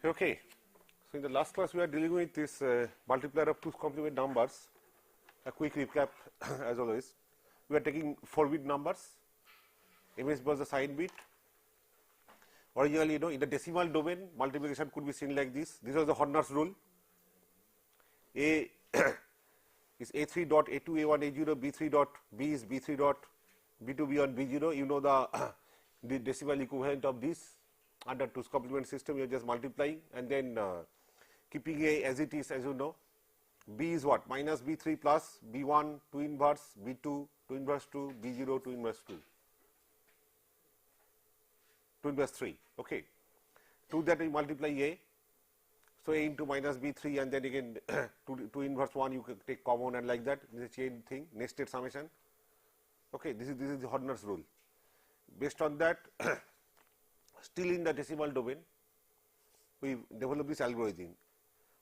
Okay. So in the last class we are dealing with this multiplier of 2's complement numbers. A quick recap as always. We are taking 4-bit numbers. MS was the sign bit. Originally, in the decimal domain, multiplication could be seen like this. This was the Horner's rule. A is A3 dot A2 A1 A0, B3 dot B is B3 dot B2 B1 B0. You know the decimal equivalent of this. Under 2's complement system, you are just multiplying and then keeping A as it is, as you know. B is what? Minus B3 plus B1 2 inverse, B2 2 inverse 2, B0 2 inverse 2. 2 inverse 3, okay. To that we multiply A. So, A into minus B3 and then again 2 inverse 1 you can take common and like that. This is a chain thing, nested summation. Okay, this is the Horner's rule. Based on that, still in the decimal domain, we develop this algorithm.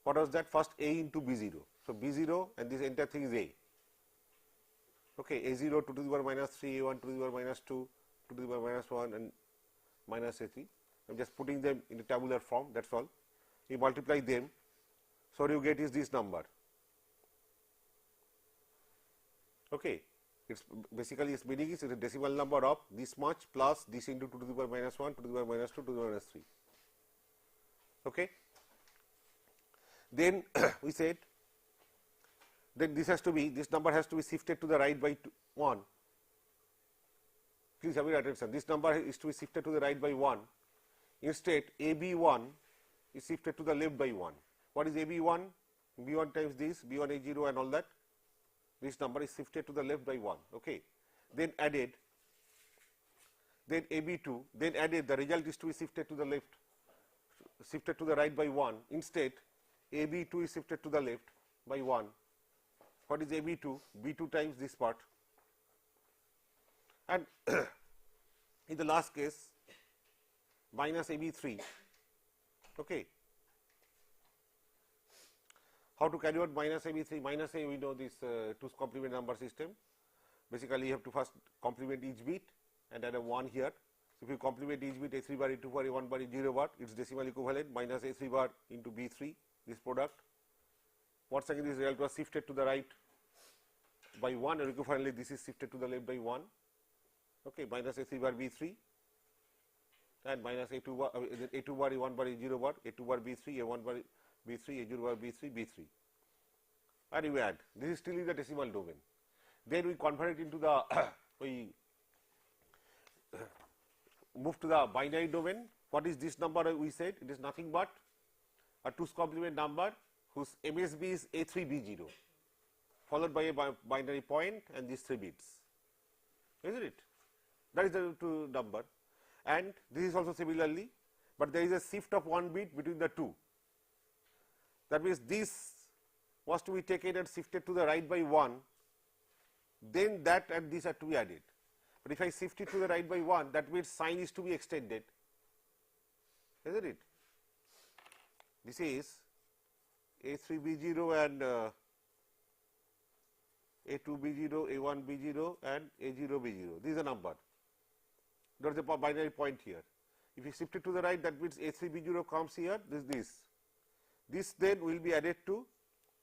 What was that? First A into B0. So, B0 and this entire thing is A. Okay, A0 2 to the power minus 3, A1 to the power minus 2, 2 to the power minus 1 and minus A3. I am just putting them in the tabular form, that is all. You multiply them. So, what you get is this number. Okay. It's basically its meaning is a decimal number of this much plus this into 2 to the power minus 1, 2 to the power minus 2, 2 to the power minus 3. Okay. Then we said then this number has to be shifted to the right by 1. Please have your attention. This number is to be shifted to the right by 1. Instead, AB1 is shifted to the left by 1. What is AB1? B1 times this, B1 A0 and all that. This number is shifted to the left by 1. Okay. Then added, then AB2, then added, the result is to be shifted to the left, shifted to the right by 1. Instead, AB2 is shifted to the left by 1. What is AB2? B2 times this part. And in the last case, minus AB3. Okay. How to carry out minus AB3? Minus A, we know this 2's complement number system. Basically, you have to first complement each bit and add a 1 here. So, if you complement each bit A3 bar, A2 bar, A1 bar, A0 bar, its decimal equivalent minus A3 bar into B3, this product. Once again, this result was shifted to the right by 1 and equivalently this is shifted to the left by 1. Okay, minus A3 bar B3 and minus A2 bar, A2 bar, A1 bar, A0 bar, A2 bar B3, A1 bar B3, A0 bar B3, B3. And we add. This is still in the decimal domain. Then we convert it into the, we move to the binary domain. What is this number we said? It is nothing but a 2's complement number whose MSB is A3B0 followed by a binary point and these 3 bits. Isn't it? That is the 2 number. And this is also similarly, but there is a shift of 1 bit between the 2. That means this was to be taken and shifted to the right by 1, then that and this are to be added. But if I shift it to the right by 1, that means sign is to be extended, isn't it? This is A3B0 and A2B0, A1B0 and A0B0. This is a number. There is a binary point here. If you shift it to the right, that means A3B0 comes here, this. This then will be added to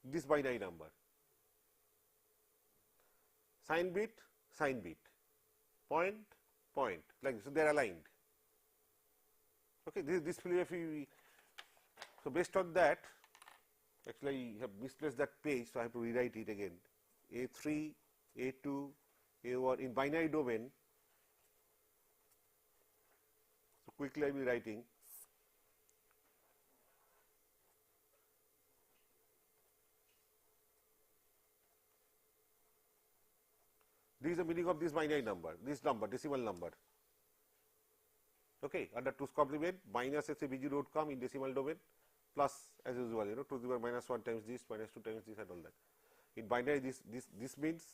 this binary number. Sign bit, point, point, like this. So, they are aligned. Okay, this philosophy. So, based on that, actually I have misplaced that page, so I have to rewrite it again. A3, A2, A1 in binary domain. So, quickly I will be writing. This is the meaning of this binary number, this number, decimal number. Okay, under 2's complement, minus A3B0 would come in decimal domain, plus as usual, 2 to the power minus 1 times this, minus 2 times this and all that. In binary, this means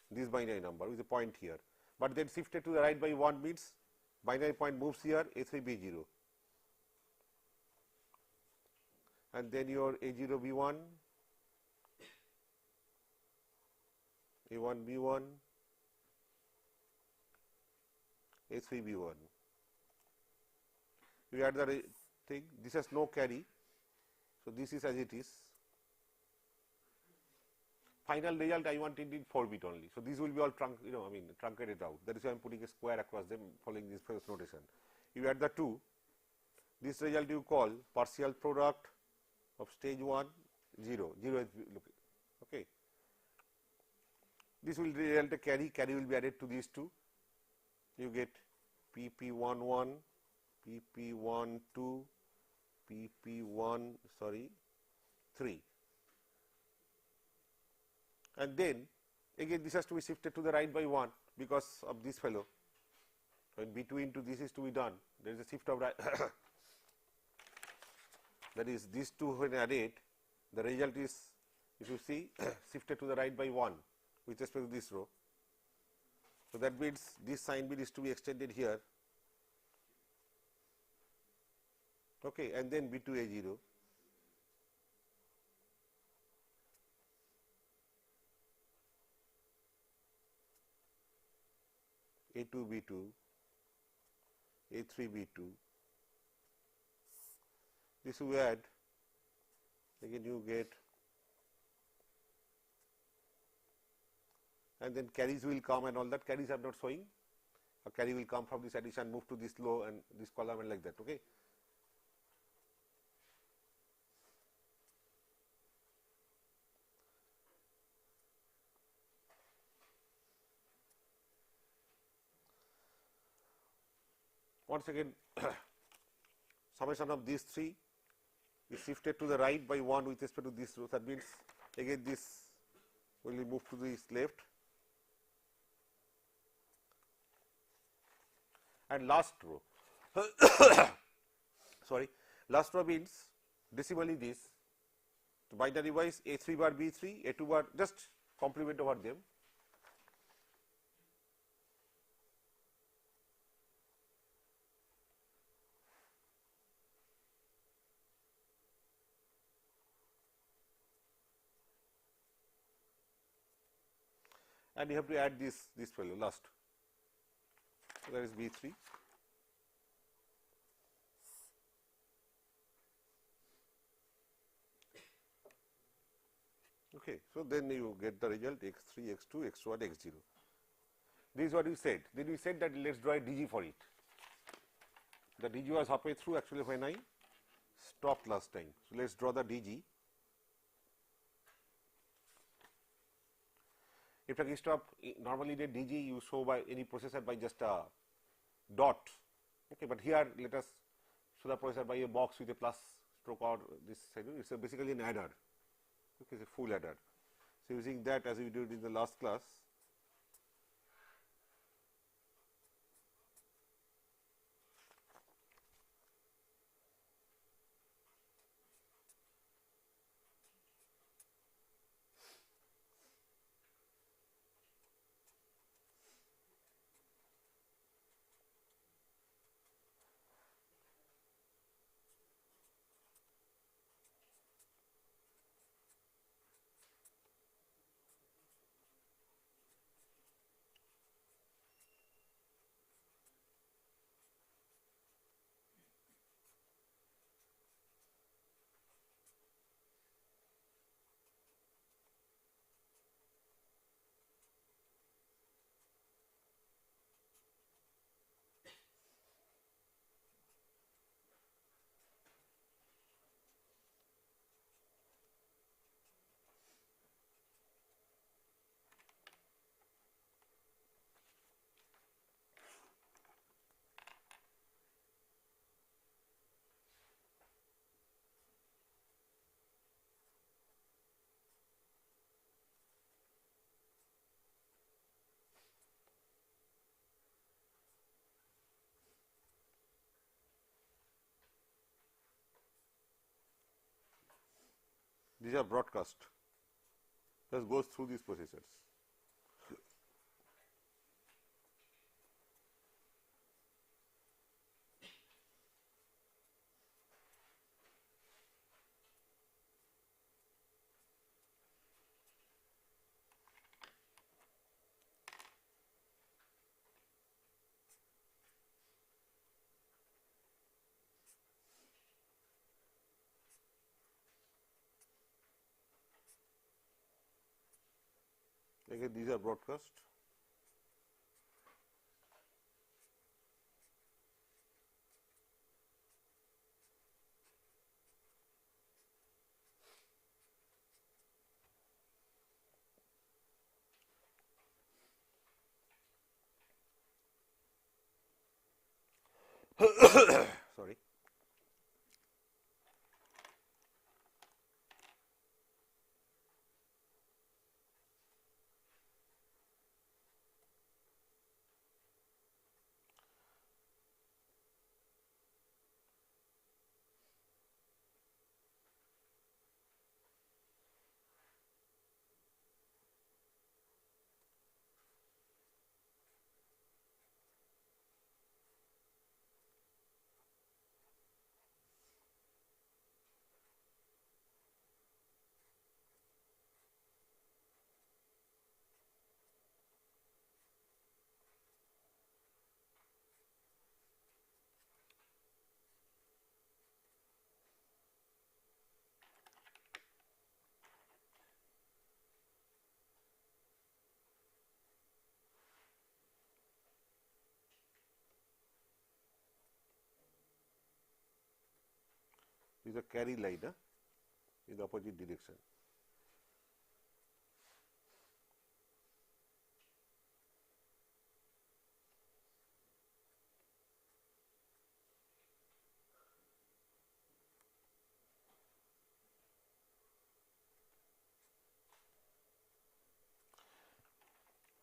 this binary number with a point here. But then shifted to the right by 1 means binary point moves here, A3B0. And then your A0B1, A1B1, A3B1. You add the thing. This has no carry. So, this is as it is. Final result I want it in 4 bit only. So, these will be all truncated out. That is why I am putting a square across them following this first notation. You add the 2, this result you call partial product of stage 1 0, 0 is okay. This will result a carry will be added to these two. You get PP11, PP12, PP3. And then again this has to be shifted to the right by 1 because of this fellow. When B2 into this is to be done, there is a shift of right. That is, these two when added, the result is, if you see, shifted to the right by 1 with respect to this row. So, that means this sign bit is to be extended here, okay, and then B2 A0. A2 B2, A3 B2. This you add, again you get, and then carries will come and all that. Carries are not showing. A carry will come from this addition, move to this low and this column and like that. Okay. Once again, summation of these 3 is shifted to the right by 1 with respect to this row. That means again this will move to this left, and last row sorry, last row means decimally this, so binary wise A3 bar B3, A2 bar, just complement over them. And you have to add this value last. So, that is B3. Okay. So, then you get the result x3, x2, x1, x0. This is what we said. Then we said that let us draw a DG for it. The DG was halfway through actually when I stopped last time. So, let us draw the DG. If I stop, normally the DG you show by any processor by just a dot, okay, but here let us show the processor by a box with a plus stroke or this, it's basically an adder, okay, it's a full adder. So, using that as we did in the last class, these are broadcast, just goes through these processors. Again, these are broadcast. Sorry. This is a carry line in the opposite direction.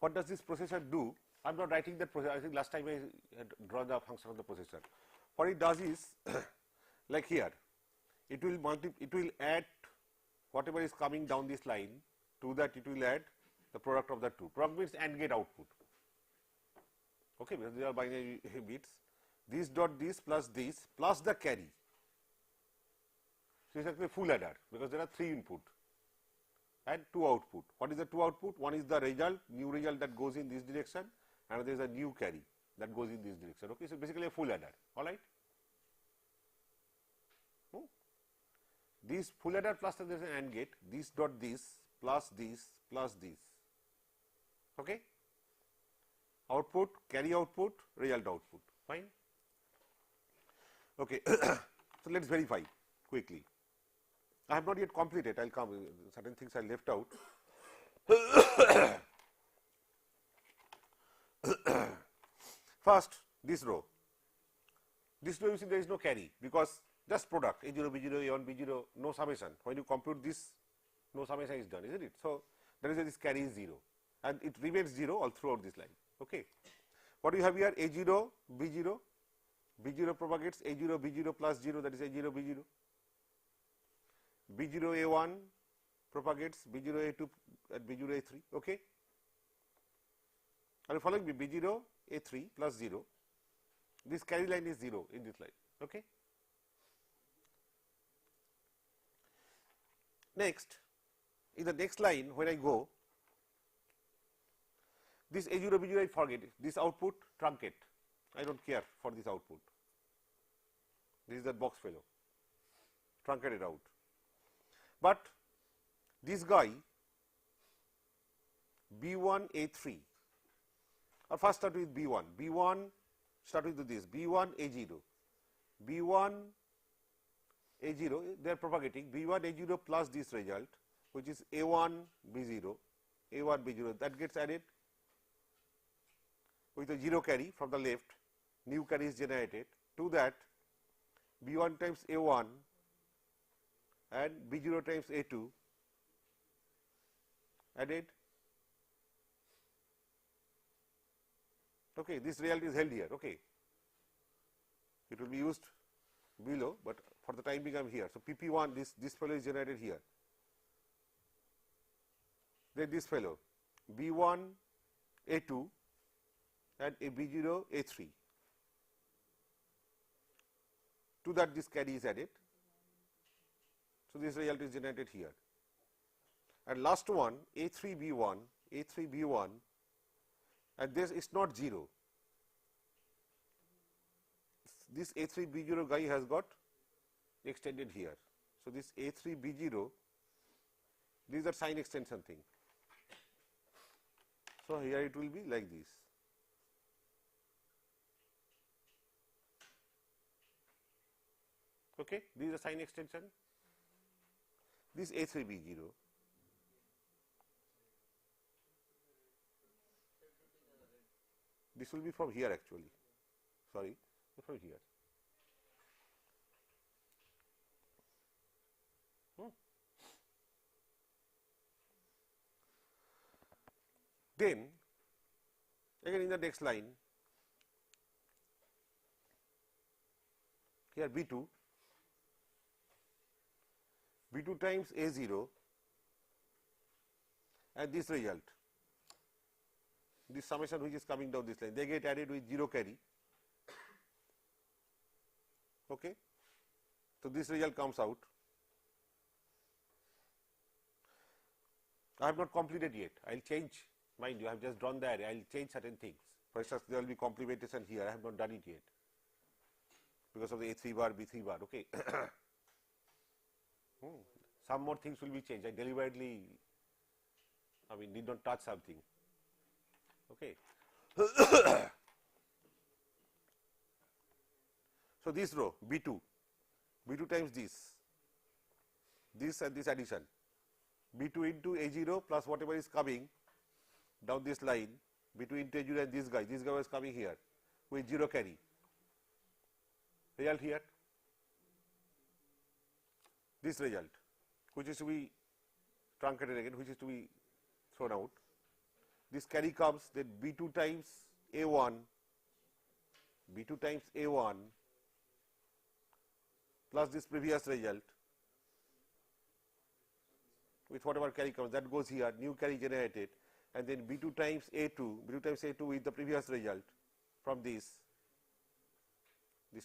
What does this processor do? I am not writing that processor. I think last time I had drawn the function of the processor. What it does is, like here, it will add whatever is coming down this line. To that it will add the product of the two. Product means AND gate output. Okay, because they are binary bits. This dot this plus the carry. So it's actually a full adder because there are 3 input and 2 output. What is the 2 output? One is the result, new result that goes in this direction, and there is a new carry that goes in this direction. Okay, so basically a full adder. All right. This full adder plus there is an AND gate. This dot this plus this plus this. Okay. Output, carry output, result output. Fine. Okay. So let us verify quickly. I have not yet completed. I will come. Certain things I left out. First, this row. This row you see there is no carry because just product A0, B0, A1, B0, no summation. When you compute this, no summation is done, isn't it? So that is why this carry is 0 and it remains 0 all throughout this line. Okay. What do you have here? A0, B0, B0 propagates A0, B0 plus 0, that is A0, B0. B0, A1 propagates B0, A2 and B0, A3. Okay. Are you following me? B0, A3 plus 0. This carry line is 0 in this line. Okay. Next, in the next line, when I go, this A0, B0 I forget, this output truncate. I do not care for this output. This is the box fellow, truncated out. But this guy B1, A3, or first start with B1, B1 start with this, B1, A0, B1, A0, they are propagating B1, A0 plus this result, which is A1, B0, A1, B0, that gets added with a 0 carry from the left, new carry is generated. To that, B1 times A1 and B0 times A2 added. Okay, this result is held here. Okay, it will be used below, but for the time being I am here. So PP1, this fellow is generated here. Then this fellow B1, A2 and a B0, A3. To that this carry is added. So this result is generated here. And last one A3, B1, A3, B1, and this is not 0. This A3, B0 guy has got extended here. So this A3, B0, these are sign extension thing. So, here it will be like this. Okay, this is a sign extension. This A3B0. This will be from here actually. Sorry, from here. Then, again in the next line, here B2 times A0 and this result, this summation which is coming down this line, they get added with 0 carry. Okay. So, this result comes out. I have not completed yet, I will change, mind you, I have just drawn the array, I will change certain things. For instance, there will be complementation here, I have not done it yet because of the A3 bar, B3 bar, okay. Some more things will be changed, I deliberately, did not touch something, okay. So, this row B2 times this and this addition, B2 into A0 plus whatever is coming down this line, B2 into A0 and this guy was coming here with 0 carry, result here, this result which is to be truncated again, which is to be thrown out. This carry comes, then B2 times A1 plus this previous result with whatever carry comes, that goes here, new carry generated, and then B2 times A2 with the previous result from these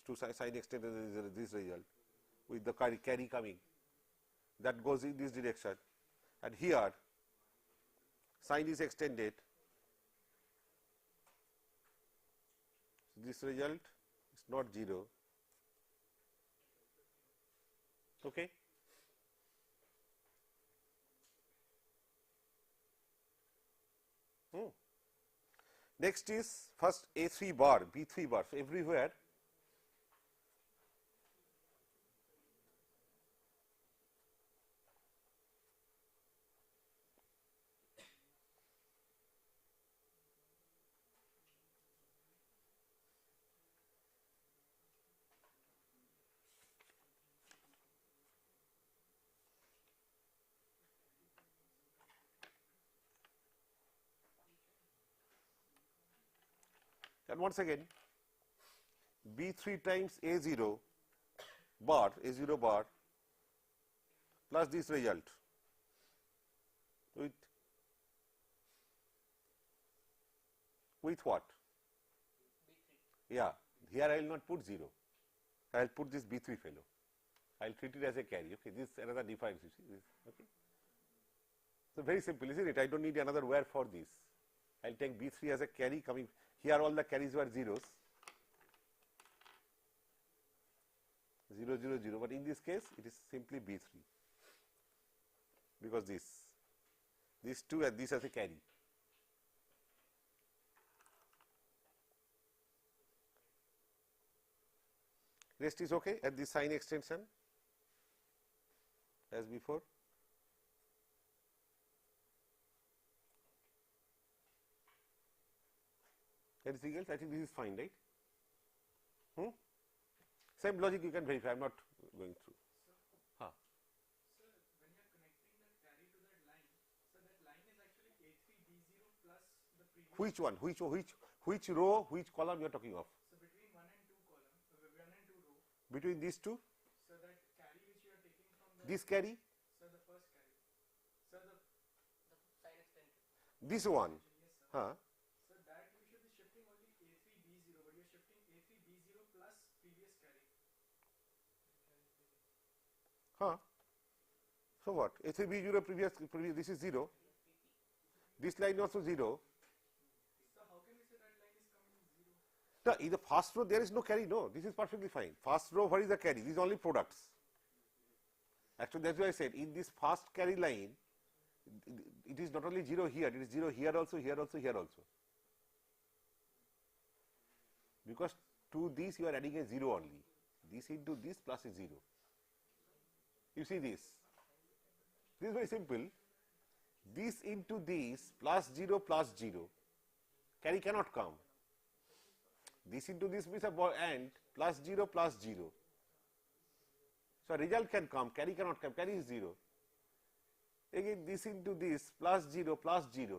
two sign extended this result with the carry coming, that goes in this direction, and here sign is extended, this result is not 0, okay. Next is first A3 bar, B3 bar, so everywhere and once again B3 times A0 bar plus this result with what? B3. Yeah, here I will not put 0, I will put this B3 fellow, I will treat it as a carry, okay. This is another difference, you see this, okay. So, very simple, isn't it? I do not need another where for this, I will take B3 as a carry coming. Here all the carries were zeros, 0, 0, 0, but in this case it is simply B3 because these two and this as a carry. Rest is okay at this sign extension as before. Anything else? I think this is fine, right? Same logic you can verify, I am not going through. Sir, when you are connecting that carry to that line, so that line is actually A3B0 plus the previous. Which one? Which row, which column you are talking of? So between 1 and 2 column, 1 and 2 row. Between these two? So that carry which you are taking from the. This carry? So the first carry. So the sign extension. This one? Yes, sir. So that you should be shifting only A3B0, but you are shifting A3B0 plus previous carry. So what? A3B0 previous, this is 0. This line also 0. So how can we say that line is coming 0? No, in the first row there is no carry, no, this is perfectly fine. First row, what is the carry? These are only products. Actually, that's why I said in this first carry line, it is not only 0 here, it is 0 here also, here also, here also. Because to this you are adding a 0 only. This into this plus is 0. You see this. This is very simple. This into this plus 0 plus 0. Carry cannot come. This into this means and plus 0 plus 0. So result can come, carry cannot come, carry is 0. Again this into this plus 0 plus 0.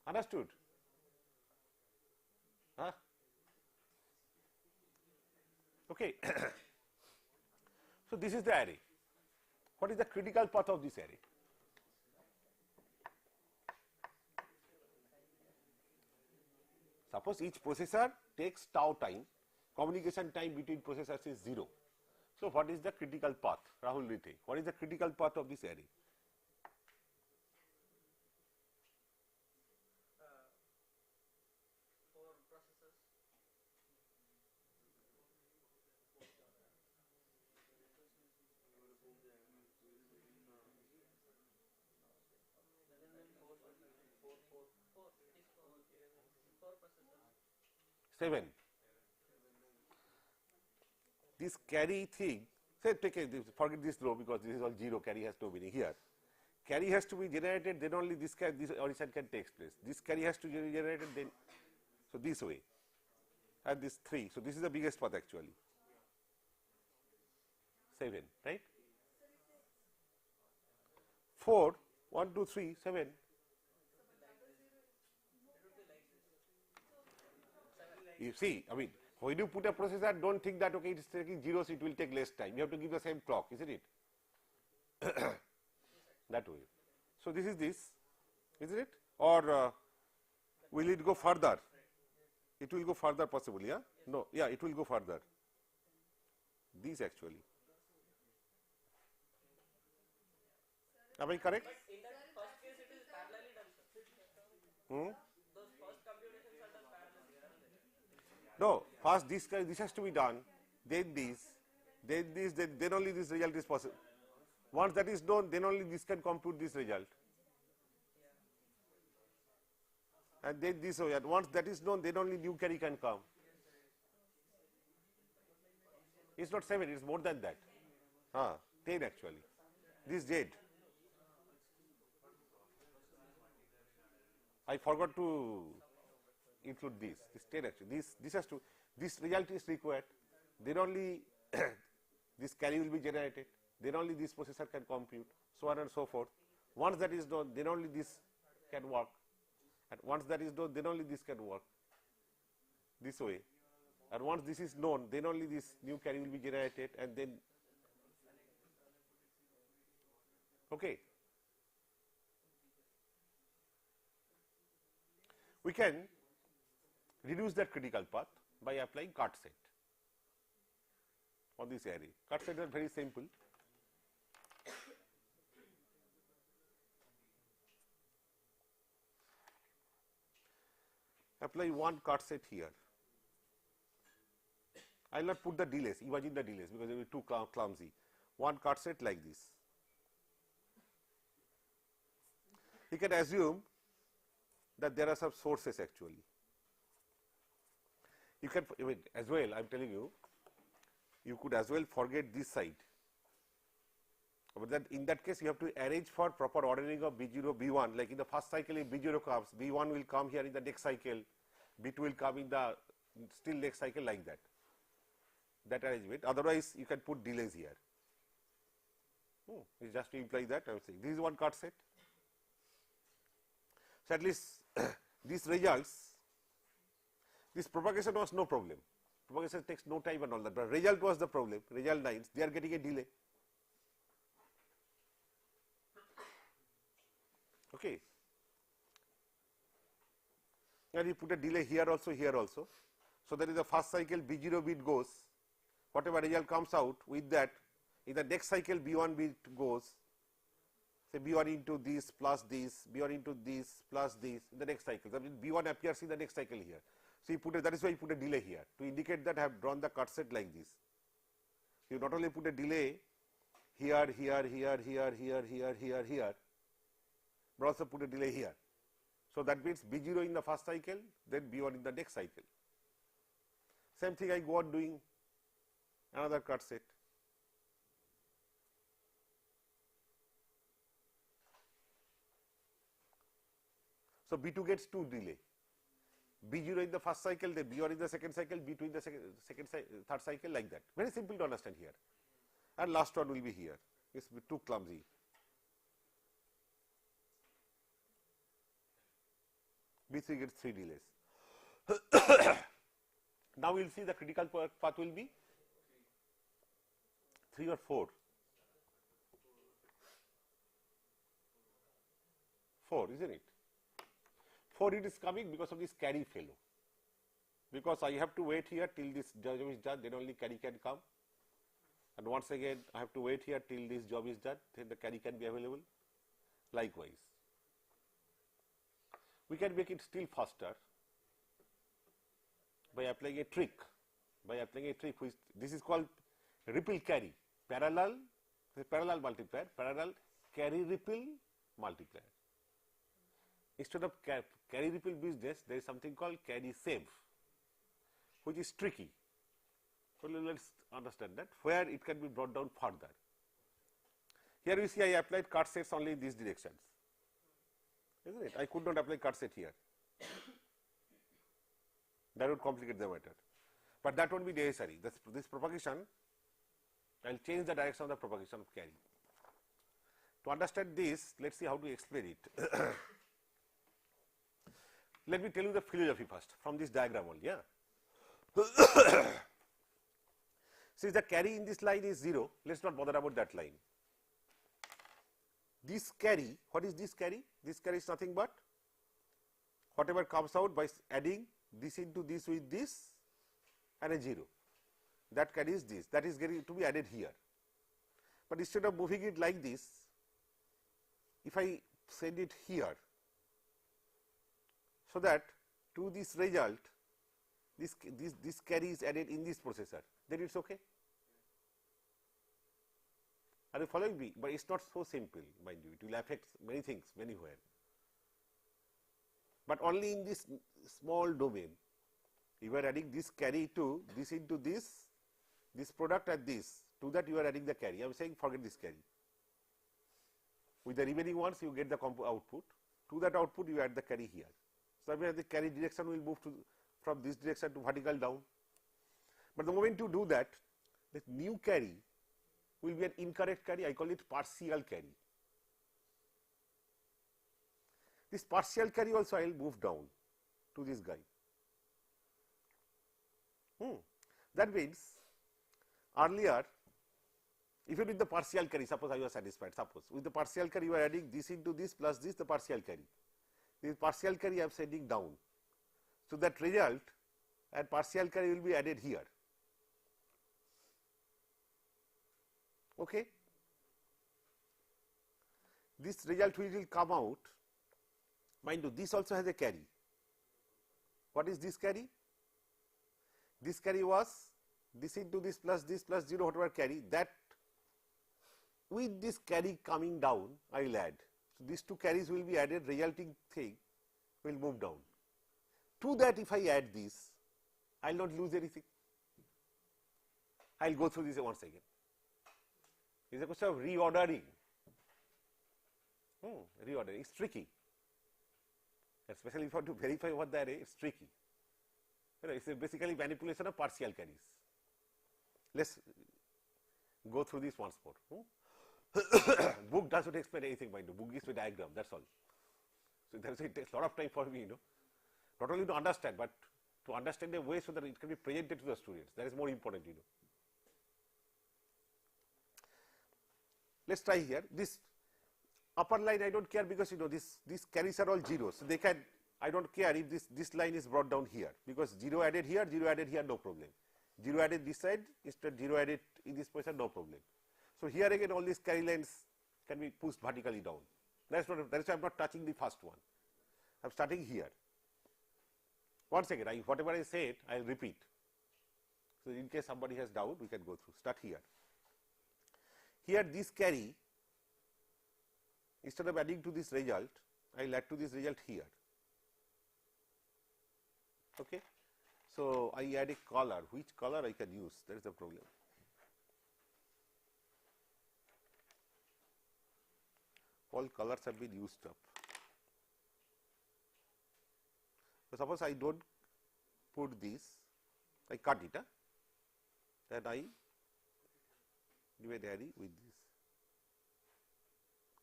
Understood? Huh? Okay. So this is the array. What is the critical path of this array? Suppose each processor takes tau time, communication time between processors is 0. So what is the critical path? Rahul Rithe, what is the critical path of this array? For processors. Four processors. 7. This carry thing, say forget this row because this is all 0, carry has no meaning here. Carry has to be generated, then only this operation can take place. This carry has to be generated, then so this way, and this 3. So this is the biggest path actually. 7, right? 4, 1, 2, 3, 7. You see, I mean, when you put a processor, don't think that okay, it is taking zeros, it will take less time. You have to give the same clock, isn't it? That way. So this is this, isn't it? Or will it go further? It will go further possibly, yeah? No, yeah, it will go further. These actually. Am I correct? But in that first case, it is parallelly done, sir. Hmm? Those first computations are done parallelly. No, first this has to be done, then this, then only this result is possible. Once that is known, then only this can compute this result. And then this way, and once that is known, then only new carry can come. It's not 7, it's more than that. 10 actually. This Z. I forgot to include this. This 10 actually. This has to. This result is required. Then only this carry will be generated. Then only this processor can compute. So on and so forth. Once that is done, then only this can work. And once that is done, then only this can work. This way. And once this is known, then only this new carry will be generated, and then. Okay. We can reduce that critical path by applying cut set on this array. Cut set are very simple. Apply one cut set here. I will not put the delays, imagine the delays because it will be too clumsy. One cut set like this. You can assume that there are some sources actually. You can, I mean, as well, I am telling you, you could as well forget this side. But that in that case, you have to arrange for proper ordering of B0, B1. Like in the first cycle, if B0 comes, B1 will come here in the next cycle, B2 will come in the still next cycle, like that. That arrangement. Otherwise, you can put delays here. It's just to imply that I am saying. This is one cut set. So at least these results, this propagation was no problem. Propagation takes no time and all that, but result was the problem. Result lines, they are getting a delay. Okay. And you put a delay here also, here also. So that is the first cycle B0 bit goes, whatever result comes out with that, in the next cycle B1 bit goes, say B1 into this plus this, B1 into this plus this in the next cycle. That means B1 appears in the next cycle here. So you put a, that is why you put a delay here to indicate that I have drawn the cut set like this. You not only put a delay here, here, here, here, here, here, here, here, but also put a delay here. So that means B0 in the first cycle, then B1 in the next cycle. Same thing I go on doing another cut set. So B2 gets 2 delay. B0 in the first cycle, then B1 in the second cycle, B2 in the third cycle, like that. Very simple to understand here. And last one will be here. It's too clumsy. B3 gets 3 delays. Now we will see the critical path will be 3 or 4. 4, isn't it? 4 it is coming because of this carry fellow. Because I have to wait here till this job is done, then only carry can come. And once again, I have to wait here till this job is done, then the carry can be available. Likewise, we can make it still faster by applying a trick. Which this is called ripple carry, parallel multiplier, parallel carry ripple multiplier. Instead of carry ripple business, there is something called carry save, which is tricky. So let's understand that where it can be brought down further. Here you see I applied cut sets only in these directions, isn't it? I could not apply cut set here. That would complicate the matter, but that won't be necessary. This propagation, I will change the direction of the propagation of carry. To understand this, let's see how to explain it. Let me tell you the philosophy first from this diagram only. Yeah. Since the carry in this line is 0, let's not bother about that line. This carry, what is this carry? This carry is nothing but whatever comes out by adding this into this with this and a 0. That carry is this. That is going to be added here. But instead of moving it like this, if I send it here, so that to this result, this carry is added in this processor, then it's okay. Are you following me? But it's not so simple, mind you. It will affect many things, anywhere. But only in this small domain, you are adding this carry to this into this product and this. To that you are adding the carry. I am saying forget this carry. With the remaining ones, you get the output. To that output, you add the carry here. So, the carry direction will move from this direction to vertical down. But the moment you do that, the new carry will be an incorrect carry. I call it partial carry. This partial carry also I will move down to this guy. That means earlier, even with the partial carry, suppose I was satisfied, suppose with the partial carry you are adding this into this plus this, the partial carry. This partial carry I am sending down. So that result and partial carry will be added here. Okay. This result which will come out, mind you, this also has a carry. What is this carry? This carry was this into this plus 0, whatever carry, that with this carry coming down, I will add. So these two carries will be added, resulting thing will move down. To that, if I add this, I will not lose anything. I will go through this once again. It is a question of reordering. Reordering is tricky, especially if you want to verify what the array is tricky. It is basically manipulation of partial carries. Let's go through this once more. Book does not explain anything, mind you. Book gives a diagram, that's all. So it takes a lot of time for me, not only to understand, but to understand the way so that it can be presented to the students. That is more important, Let's try here. This upper line I don't care because these carries are all zeros. So they can, I don't care if this line is brought down here, because 0 added here, no problem. 0 added this side, instead 0 added in this position, no problem. So here again all these carry lines can be pushed vertically down. That is why I am not touching the first one. I am starting here. Once again, whatever I said, I will repeat. So in case somebody has doubt, we can go through. Start here. Here this carry, instead of adding to this result, I will add to this result here. Okay. So, I add a color, which color I can use, that is the problem. All colors have been used up. So, suppose I do not put this, I cut it, then I give an array with this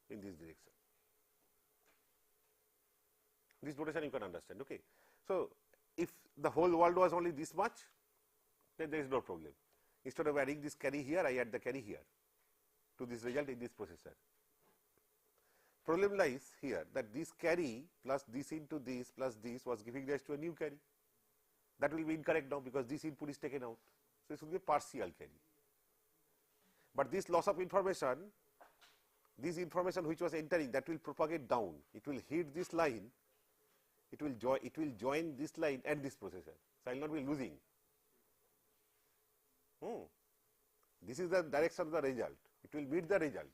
in this direction. This notation you can understand. Okay. So, if the whole world was only this much, then there is no problem. Instead of adding this carry here, I add the carry here to this result in this processor. Problem lies here that this carry plus this into this plus this was giving rise to a new carry. That will be incorrect now because this input is taken out. So, this will be a partial carry. But this loss of information, this information which was entering, that will propagate down. It will hit this line, it will join this line and this processor. So, I will not be losing. This is the direction of the result. It will meet the result,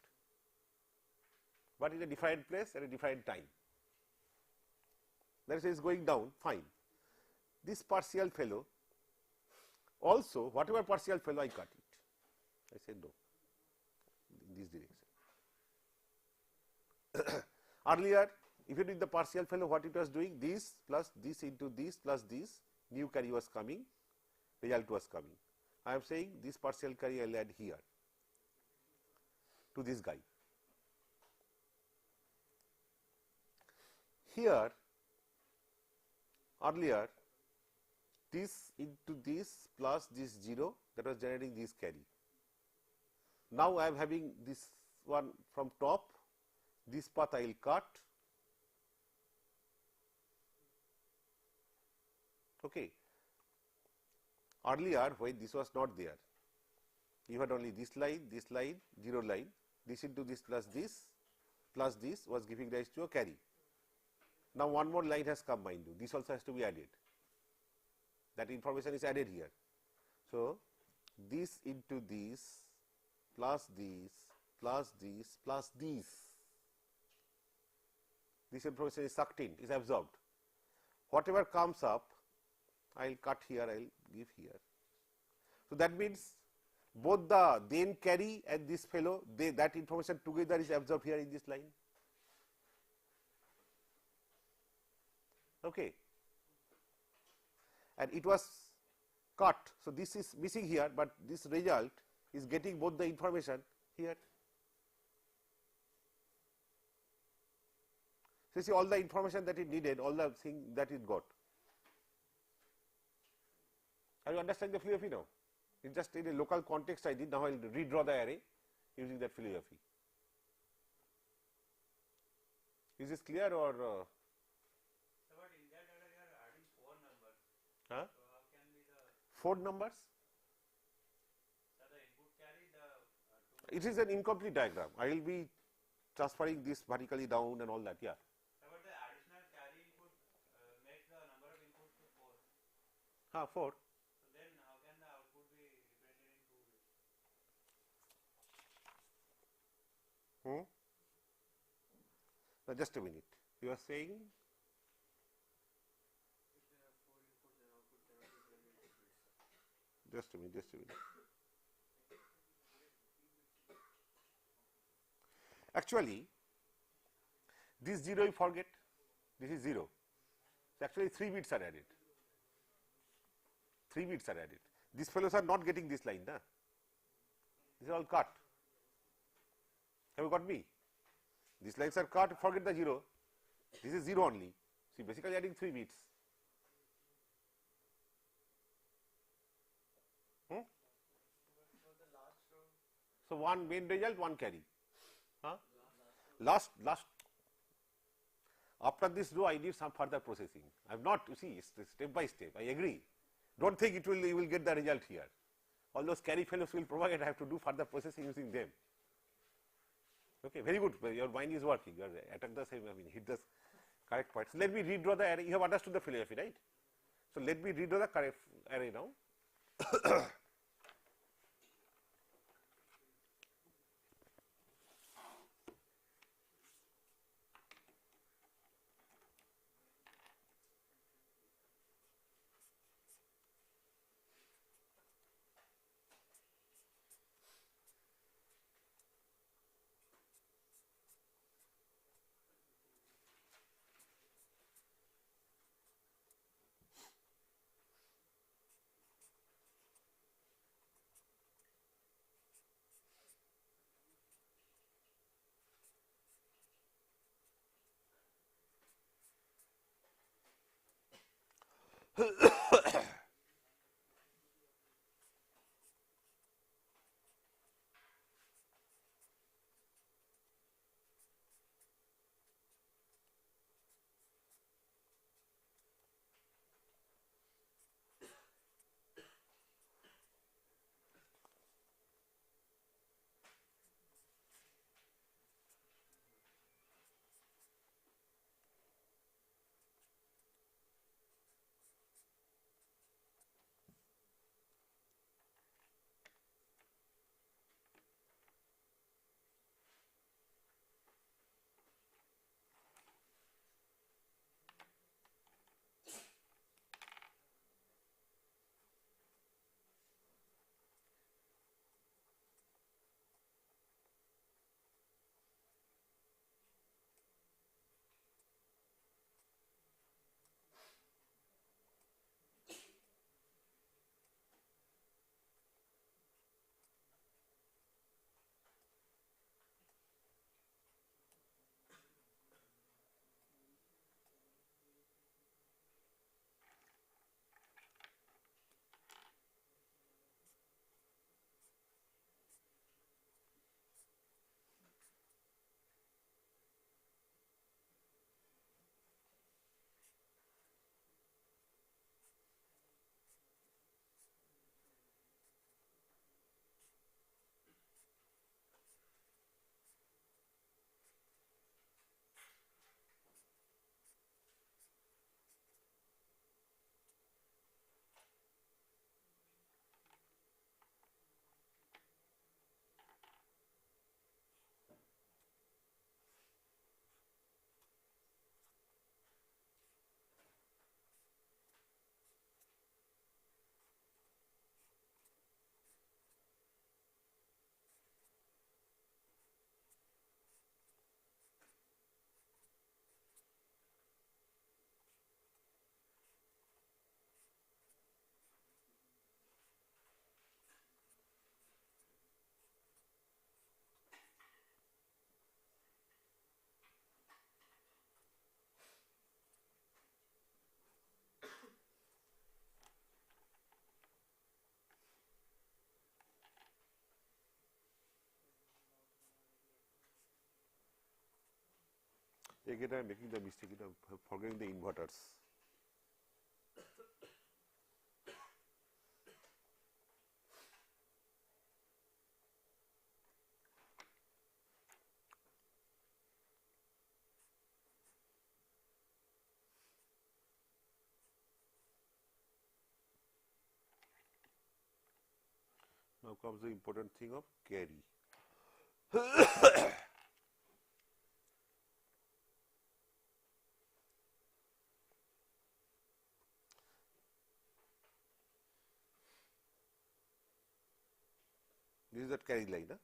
but in a defined place at a defined time. That is, it is going down, fine. This partial fellow also, whatever partial fellow I cut it, I said no, in this direction. Earlier, if you did the partial fellow, what it was doing, this plus this into this plus this, new carry was coming, result was coming. I am saying this partial carry I will add here to this guy. Here, earlier, this into this plus this 0, that was generating this carry. Now, I am having this one from top, this path I will cut. Okay. Earlier, when this was not there, you had only this line, 0 line, this into this plus this was giving rise to a carry. Now, one more line has come, mind you, this also has to be added. That information is added here. So, this into this plus this plus this plus this. This information is sucked in, is absorbed. Whatever comes up, I will cut here, I will give here. So, that means both the then carry and this fellow, that information together is absorbed here in this line. Okay. And it was cut. So, this is missing here, but this result is getting both the information here. So, you see all the information that it needed, all the thing that it got. Are you understanding the philosophy now? It is just in a local context I did, now I will redraw the array using that philosophy. Is this clear or? So, but in that data you are adding 4 numbers. Huh? So, how can be the 4 numbers? So, the input carry the It is an incomplete diagram. I will be transferring this vertically down and all that, yeah. So, but the additional carry input makes the number of inputs to 4. 4. So, then how can the output be represented in 2 ways? Now, just a minute. You are saying? If there are 4 inputs, then output cannot be generated bits. Just a minute, just a minute. Actually, this 0 you forget, this is 0. So, actually 3 bits are added. 3 bits are added. These fellows are not getting this line, na? These are all cut. Have you got me? These lines are cut, forget the 0. This is 0 only. See, basically adding 3 bits. So, one main result, one carry. Huh? Last. After this row, I need some further processing. I have not, you see, it's step by step. I agree. Don't think you will get the result here. All those carry fellows will propagate. I have to do further processing using them. Okay, very good. Your mind is working. You are attack the same. I mean, hit the correct point. So, let me redraw the array. You have understood the philosophy, right? So, let me redraw the correct array now. Again, I am making the mistake of forgetting the inverters. Now comes the important thing of carry. This is that carry line. Huh?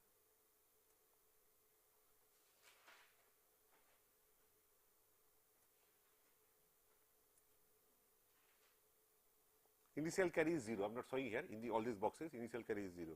Initial carry is 0. I am not showing here in all these boxes. Initial carry is 0.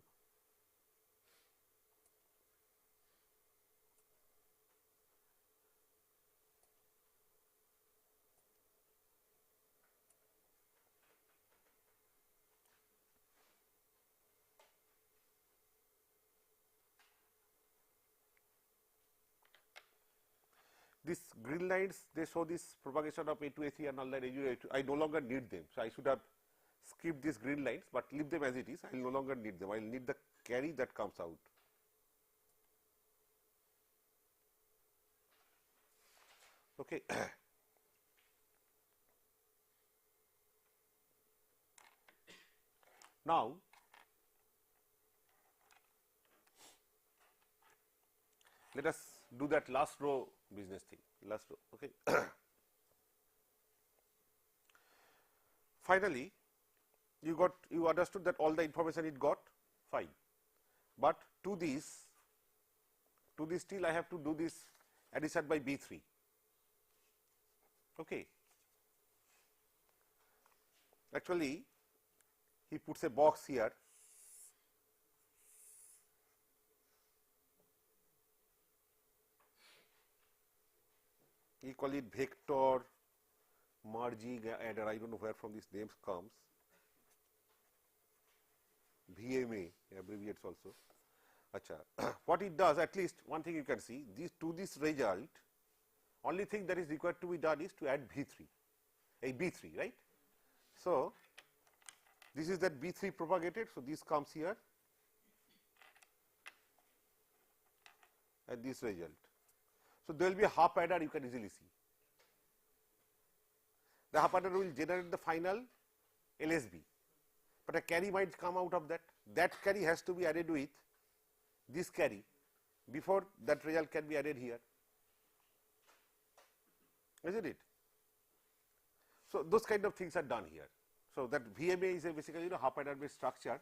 These green lines, they show this propagation of A2, A3 and null line A0, A2. I no longer need them. So, I should have skipped these green lines, but leave them as it is. I will no longer need them. I will need the carry that comes out. Okay. Now, let us do that last row business thing, last row. Okay. Finally, you understood that all the information it got, fine. But to this still I have to do this addition by B3. Okay. Actually, he puts a box here. We call it vector merging adder, I don't know where from these names comes, VMA abbreviates also. Acha. What it does, at least one thing you can see, to this result, only thing that is required to be done is to add V3, a B3, right? So, this is that B3 propagated, so this comes here and this result. So, there will be a half adder, you can easily see. The half adder will generate the final LSB, but a carry might come out of that. That carry has to be added with this carry before that result can be added here, isn't it? So, those kind of things are done here. So, that VMA is a basically half adder based structure.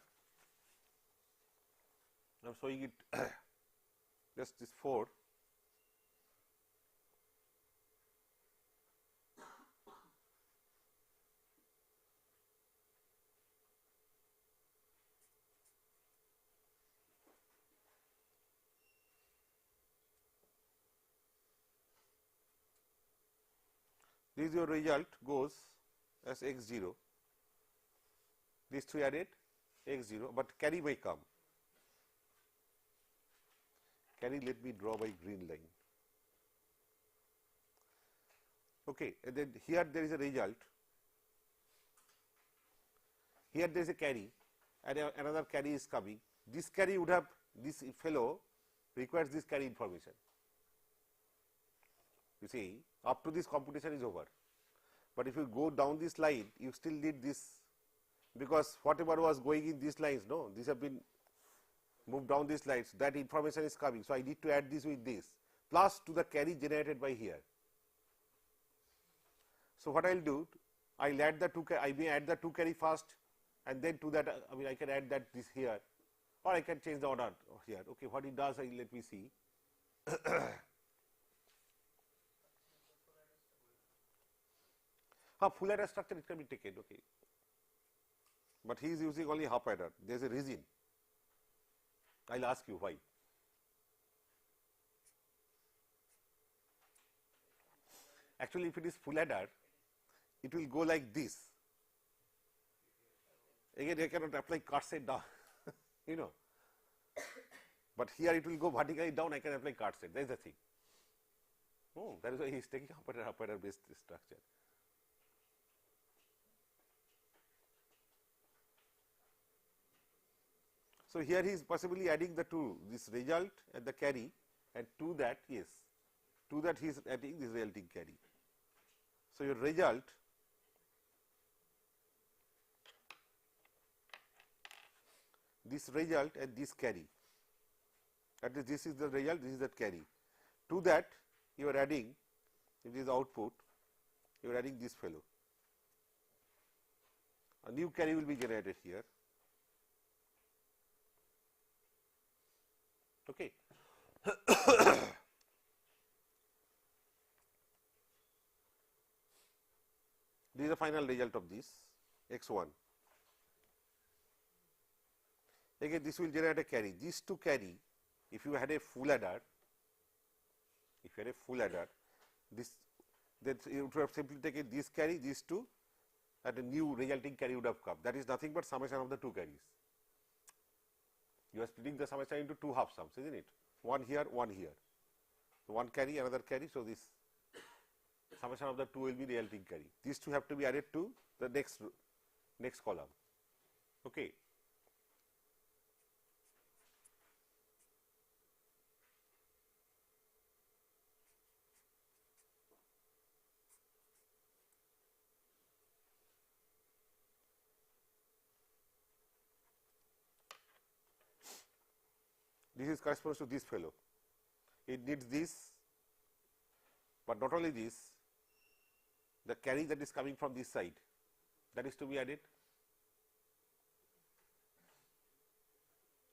I am showing it just this 4. This is your result goes as x0, these 3 added x0, but carry may come. Carry, let me draw by green line. Okay, and then here there is a result, here there is a carry and another carry is coming. This carry would have, this fellow requires this carry information. You see, up to this computation is over, but if you go down this line, you still need this, because whatever was going in these lines, no, these have been moved down these lines, that information is coming. So, I need to add this with this, plus to the carry generated by here. So, what I will do, I will add the 2, I may add the 2 carry first, and then to that, I mean, I can add that this here, or I can change the order here. Okay, what it does, let me see. Full adder structure, it can be taken, okay, but he is using only half adder. There is a reason. I will ask you why. Actually, if it is full adder, it will go like this. Again, I cannot apply cut set down, you know, but here it will go vertically down. I can apply cut set. That is the thing. That is why he is taking half adder based structure. So, here he is possibly adding the 2, this result and the carry, and to that, yes, to that he is adding this resulting carry. So, your result this result and this carry, that is, this is the result, this is the carry. To that you are adding, if this is output, you are adding this fellow. A new carry will be generated here. Okay. This is the final result of this x1. Again, this will generate a carry. These 2 carry, if you had a full adder, this, then you would have simply taken this carry, these 2, and a new resulting carry would have come. That is nothing but summation of the 2 carries. You are splitting the summation into 2 half sums, isn't it? One here, one here. So, one carry, another carry. So, this summation of the 2 will be resulting carry. These 2 have to be added to the next column. Okay. This is corresponds to this fellow. It needs this, but not only this, the carry that is coming from this side, that is to be added,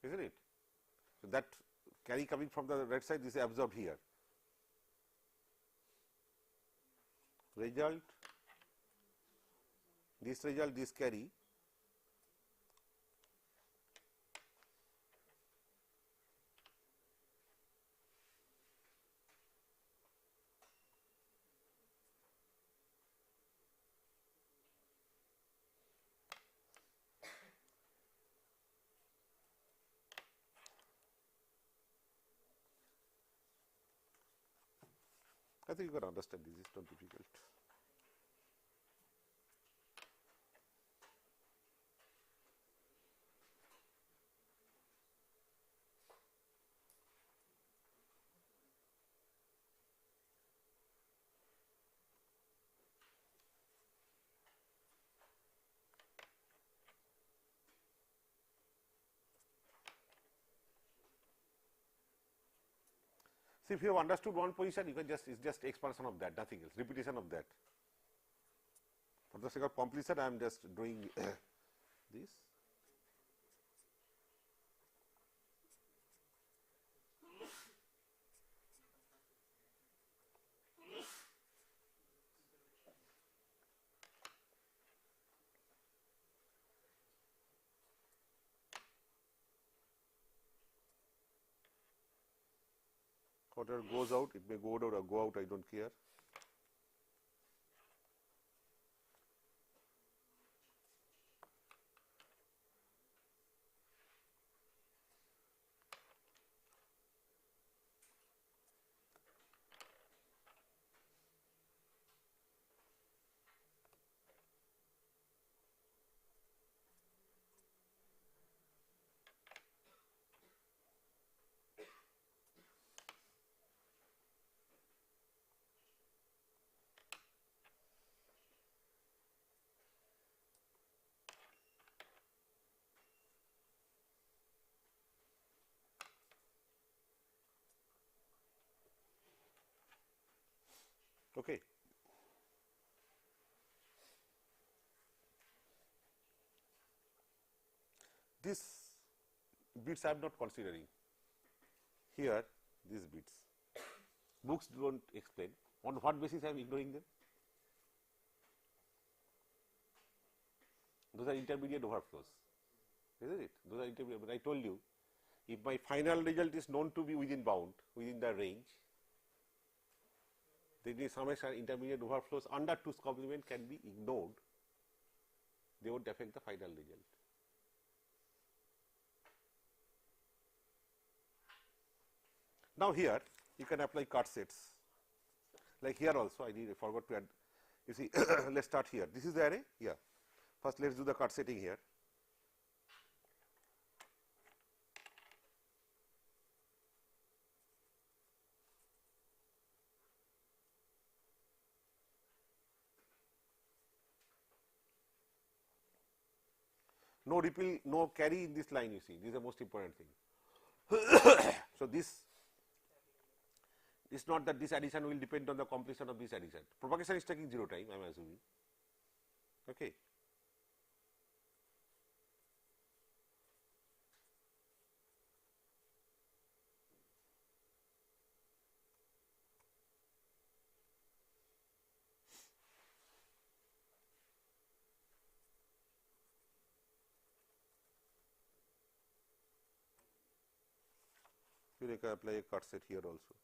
isn't it? So, that carry coming from the right side, this is absorbed here. Result, this carry, I think you can understand this, it's not difficult. See, if you have understood one position, you can just, it's just expansion of that, nothing else, repetition of that. For the sake of completion, I am just doing this. Whatever goes out, it may go out or go out, I don't care. Okay. These bits I am not considering. Here, these bits. Books do not explain. On what basis I am ignoring them? Those are intermediate overflows, isn't it? Those are intermediate. But I told you, if my final result is known to be within bound, within the range, then the summation intermediate overflows under 2's complement can be ignored. They won't affect the final result. Now here you can apply cut sets. Like here also, I forgot to add. You see, let's start here. This is the array. Yeah. First, let's do the cut setting here. No repeal, no carry in this line. You see, this is the most important thing. So this is not that this addition will depend on the completion of this addition. Propagation is taking 0 time, I am assuming. Okay. You can apply a cut set here also.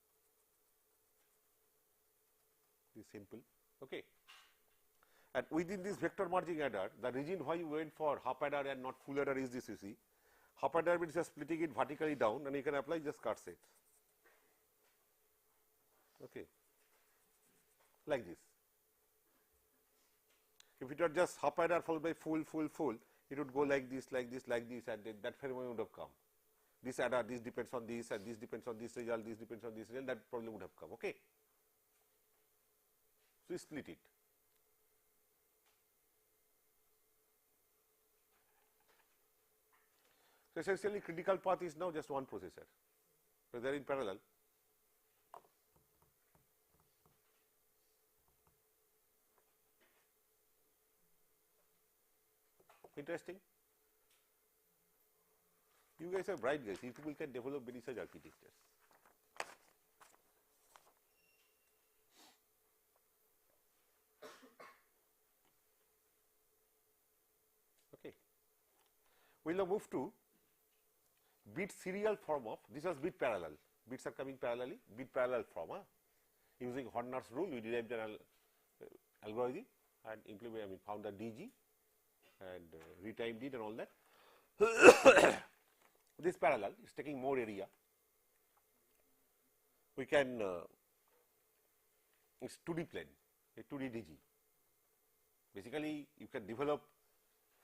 This is simple. Okay. And within this vector merging adder, the reason why you went for half adder and not full adder is this, you see. Half adder means just splitting it vertically down, and you can apply just cut set. Okay. Like this. If it were just half adder followed by full, it would go like this, and then that phenomenon would have come. This adder, this depends on this, and this depends on this result, this depends on this result, that problem would have come. Okay. So, split it. So, essentially critical path is now just one processor. So, they are in parallel. Interesting. You guys are bright guys. You people can develop many such architectures. Okay. We will now move to bit serial form of, this was bit parallel. Bits are coming parallelly, bit parallel form. Using Horner's rule, we derived an algorithm and implement, found the DG and retimed it and all that. This parallel is taking more area. We can it's 2D plane, a 2D DG. Basically, you can develop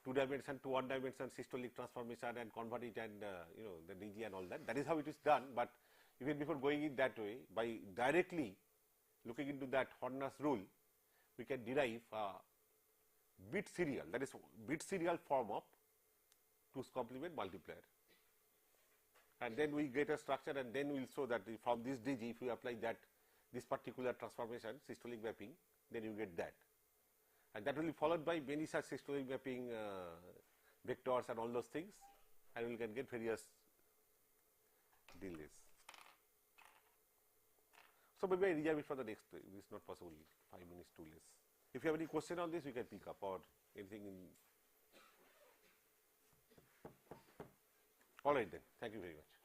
2-dimension to 1-dimension systolic transformation and convert it and the DG and all that. That is how it is done. But even before going in that way, by directly looking into that Horner's rule, we can derive a bit serial, that is bit serial form of 2's complement multiplier. And then we get a structure, and then we will show that from this DG, if we apply that this particular transformation, systolic mapping, then you get that. And that will be followed by many such systolic mapping vectors and all those things, and we can get various delays. So maybe I reserve it for the next, it is not possible, 5 minutes too less. If you have any question on this, we can pick up, or anything in. All right then, thank you very much.